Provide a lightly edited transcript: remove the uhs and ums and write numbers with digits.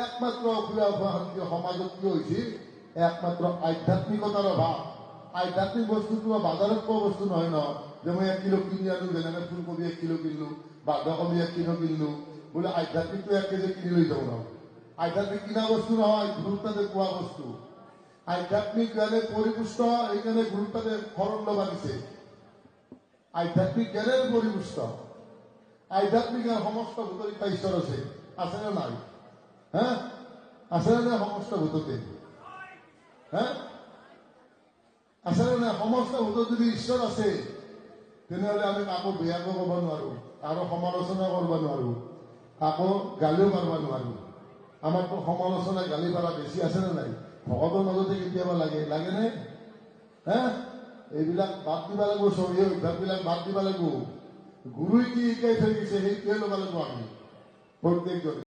একমাত্ৰ অসুবিধা সমাজত কি হৈছিল একমাত্ৰ আধ্যাত্মিকতাৰ অভাৱ। আধ্যাত্মিক বস্তুটো বাজাৰত পোৱা বস্তু নহয় ন, যে মই 1 কিলো কিনি আনো, যেনেকে ফুলকবি 1 কিলো কিনিলো, বাঁধাকবি 1 কিলো কিনিলো, বোলে আধ্যাত্মিকটো 1 কেজি কিনি লৈ যাওঁ ন। আধ্যাত্মিক কিনা বস্তু নহয়, গুৰুত্বতে পোৱা বস্তু। আধ্যাত্মিক জ্ঞানে পৰিপুষ্ট, এইকাৰণে গুৰুত্বতে ফৰণ ল'বা দিছে। আধ্যাত্মিক জ্ঞানের পরিপুষ্ট। আধ্যাত্মিক জ্ঞান সমস্ত ভূতরিতা ঈশ্বর আছে না নাই? হ্যাঁ, আছে না সমস্ত ভূততে? হ্যাঁ, আছে না? সমস্ত ভূত যদি ঈশ্বর আছে, তেনেহলে আমি কাকো বেয়াকৈ ক'ব নোৱাৰো, কাৰো সমালোচনা কৰিব নোৱাৰো, কাকো গালিও মাৰিব নোৱাৰো। আমাৰতো সমালোচনা গালি পাৰা বেছি আছে না নাই? ভকতৰ মাজতে কেতিয়াবা লাগে নে? হ্যাঁ, এইবিলাক বাদ দিব লাগিব, চবি অভ্যাসবিলাক বাদ দিব লাগিব। গুৰুই কি শিকাই থৈ গৈছে সেইটোৱে ল'ব লাগিব আমি প্ৰত্যেকজনে।